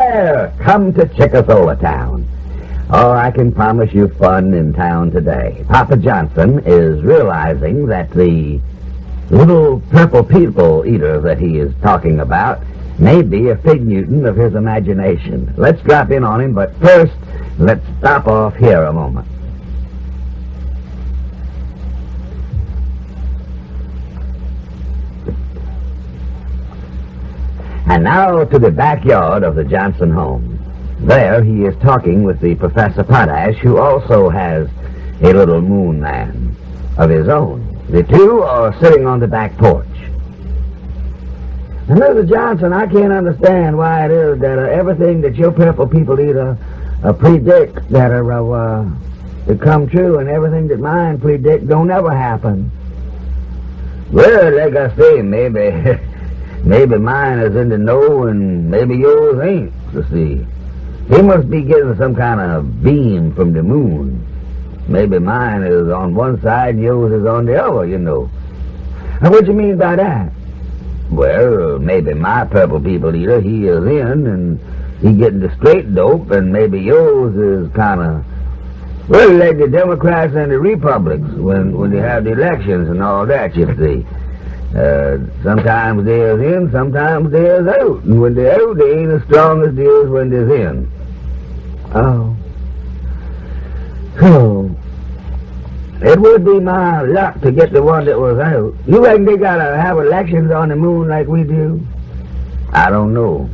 There, come to Chickasaw Town. Oh, I can promise you fun in town today. Papa Johnson is realizing that the little purple people eater that he is talking about may be a fig Newton of his imagination. Let's drop in on him, but first, let's stop off here a moment. And now to the backyard of the Johnson home. There he is talking with the Professor Potash, who also has a little moon man of his own. The two are sitting on the back porch. And Mr. Johnson, I can't understand why it is that everything that your purple people eat predict that to come true, and everything that mine predict don't ever happen. Well, like I say, maybe mine is in the know and maybe yours ain't, you see. He must be getting some kind of beam from the moon. Maybe mine is on one side and yours is on the other, you know. And what you mean by that? Well, maybe my purple people eater, he is in and he getting the straight dope, and maybe yours is kind of, well, like the Democrats and the Republicans when they have the elections and all that, you see. Sometimes they're in, sometimes they're out. And when they're out, they ain't as strong as they is when they're in. Oh. So, it would be my luck to get the one that was out. You reckon they gotta have elections on the moon like we do? I don't know.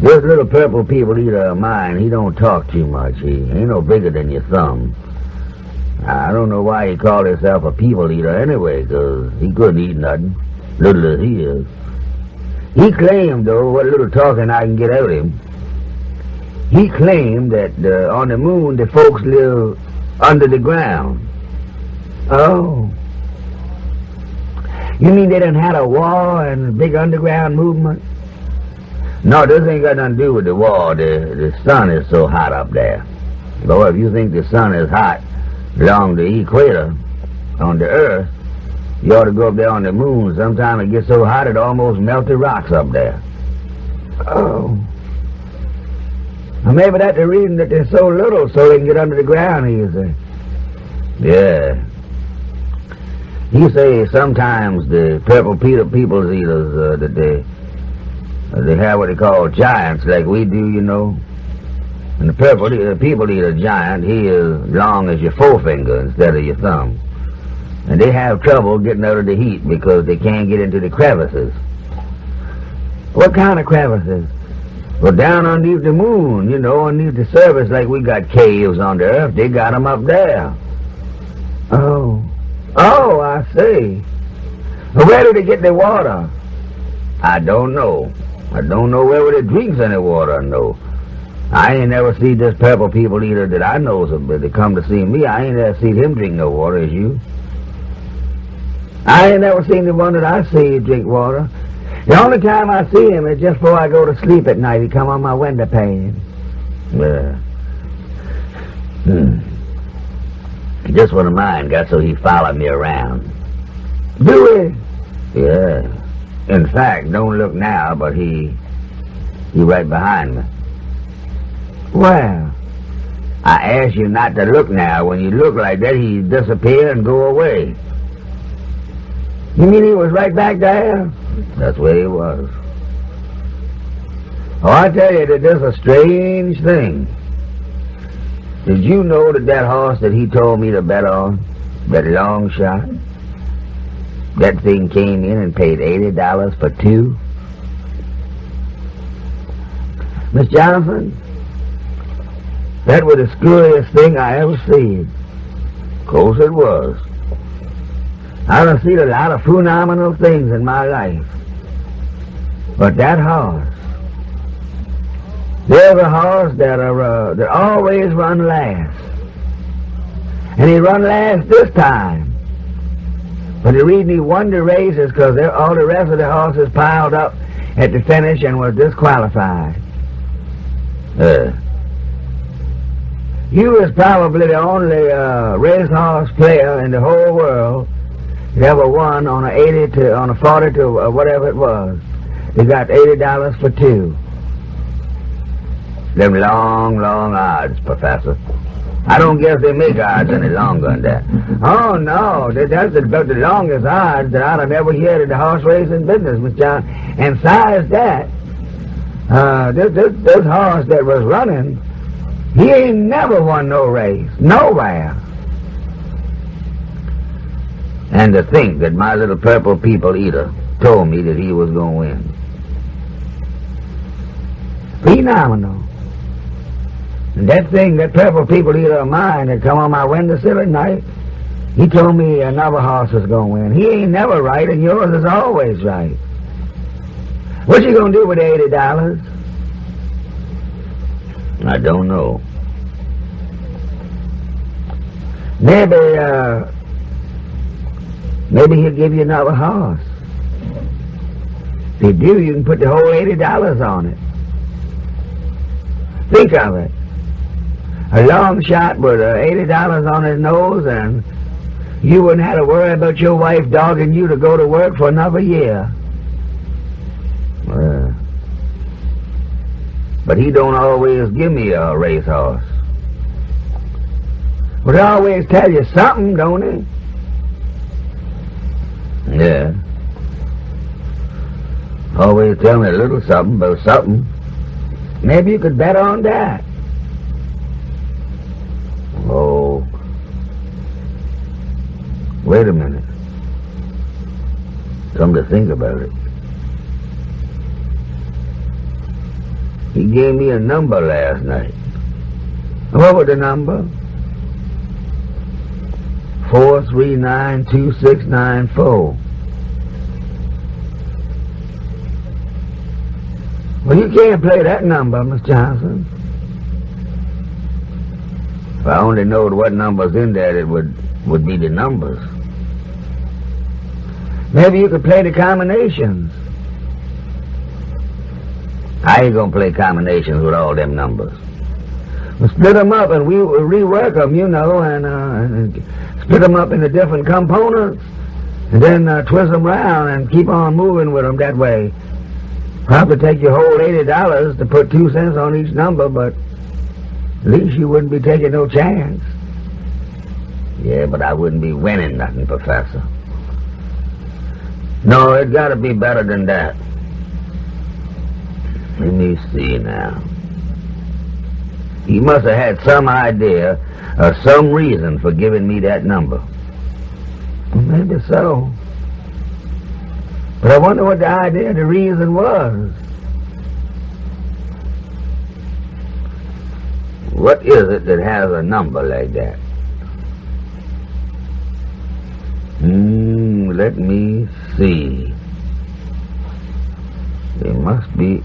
This little purple people eater of mine, he don't talk too much. He ain't no bigger than your thumb. I don't know why he called himself a people eater anyway, 'cause he couldn't eat nothing, little as he is. He claimed, though, what little talking I can get out of him, he claimed that on the moon the folks live under the ground. Oh. You mean they done had a war and a big underground movement? No, this ain't got nothing to do with the war. The sun is so hot up there. Boy, if you think the sun is hot along the equator on the earth, you ought to go up there on the moon. Sometimes it gets so hot it almost melts the rocks up there. Oh. Well, maybe that's the reason that they're so little, so they can get under the ground easy. Yeah. You say sometimes the purple people eaters, that they have what they call giants like we do, you know. And the people eater giant, he is long as your forefinger instead of your thumb. And they have trouble getting out of the heat because they can't get into the crevices. What kind of crevices? Well, down underneath the moon, you know, underneath the surface, like we got caves on the earth, they got them up there. Oh. Oh, I see. Well, where do they get their water? I don't know. I don't know where they drinks any water, no. I ain't never seen this purple people eater that I knows of, but they come to see me. I ain't never seen him drink no water as you. I ain't never seen the one that I see drink water. The only time I see him is just before I go to sleep at night. He come on my window pane. Just one of mine got so he followed me around. Do he? Yeah. In fact, don't look now, but he right behind me. Well, I ask you not to look now. When you look like that, he disappear and go away. You mean he was right back there? That's where he was. Oh, I tell you that there's a strange thing. Did you know that horse that he told me to bet on, that long shot, that thing came in and paid $80 for two? Miss Johnson, that was the screwiest thing I ever seen. Of course it was. I done seen a lot of phenomenal things in my life. But that horse, there's a horse that always run last. And he run last this time. But the reason he won the race is because all the rest of the horses piled up at the finish and was disqualified. He was probably the only racehorse player in the whole world that ever won on a 40 to whatever it was. He got $80 for two. Them long, long odds, Professor. I don't guess they make odds any longer than that. Oh, no, that's about the longest odds that I'd have ever heard in the horse racing business, Miss John. And besides that, this horse that was running, he ain't never won no race, nowhere. And to think that my little purple people eater told me that he was going to win. Phenomenal. And that thing, that purple people eater of mine that come on my windowsill at night, he told me another horse was going to win. He ain't never right, and yours is always right. What you going to do with $80? I don't know. Maybe he'll give you another horse. If he do, you can put the whole $80 on it. Think of it. A long shot with $80 on his nose, and you wouldn't have to worry about your wife dogging you to go to work for another year. But he don't always give me a racehorse. But he always tell you something, don't he? Yeah. Always tell me a little something about something. Maybe you could bet on that. Oh. Wait a minute. Something to think about it. He gave me a number last night. What was the number? 4392694. Well, you can't play that number, Miss Johnson. If I only knowed what numbers in there, it would be the numbers. Maybe you could play the combinations. I ain't gonna play combinations with all them numbers. We'll split them up and we rework them, you know, and split them up into different components, and then twist them around and keep on moving with them that way. Probably take your whole $80 to put 2 cents on each number, but at least you wouldn't be taking no chance. Yeah, but I wouldn't be winning nothing, Professor. No, it gotta be better than that. Let me see now. He must have had some idea or some reason for giving me that number. Well, maybe so. But I wonder what the idea, the reason was. What is it that has a number like that? Let me see. There must be.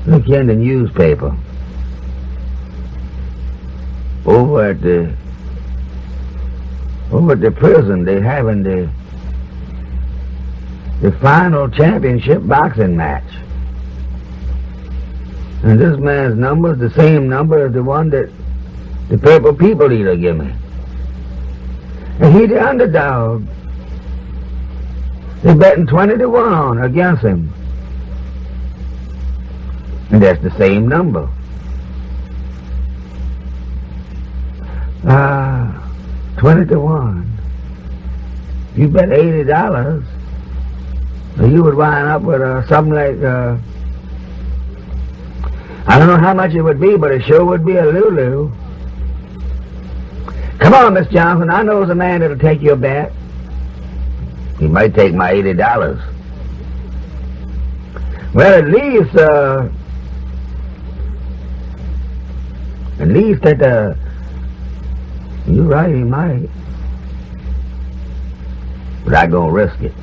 Look here in the newspaper. Over at the prison, they having the final championship boxing match. And this man's number is the same number as the one that the purple people eater give me. And he the underdog. They're betting 20-1 against him. And that's the same number. 20-1. You bet $80, you would wind up with something like, I don't know how much it would be, but it sure would be a Lulu. Come on, Miss Johnson, I knows a man that'll take your bet. He might take my $80. Well, at least that you're right, he might. But I gonna risk it.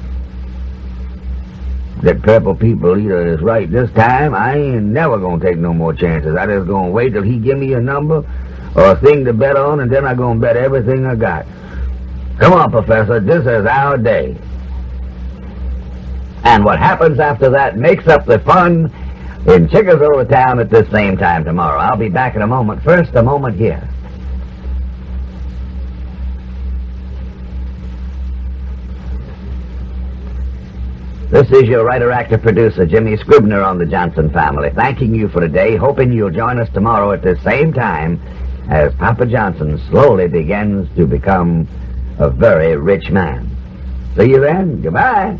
That purple people eater is right this time. I ain't never gonna take no more chances. I just gonna wait till he give me a number or a thing to bet on, and then I gonna bet everything I got. Come on, Professor, this is our day. And what happens after that makes up the fun in Chickasaw Town at this same time tomorrow. I'll be back in a moment. First, a moment here. This is your writer-actor-producer, Jimmy Scribner, on the Johnson family, thanking you for today, hoping you'll join us tomorrow at the same time as Papa Johnson slowly begins to become a very rich man. See you then. Goodbye.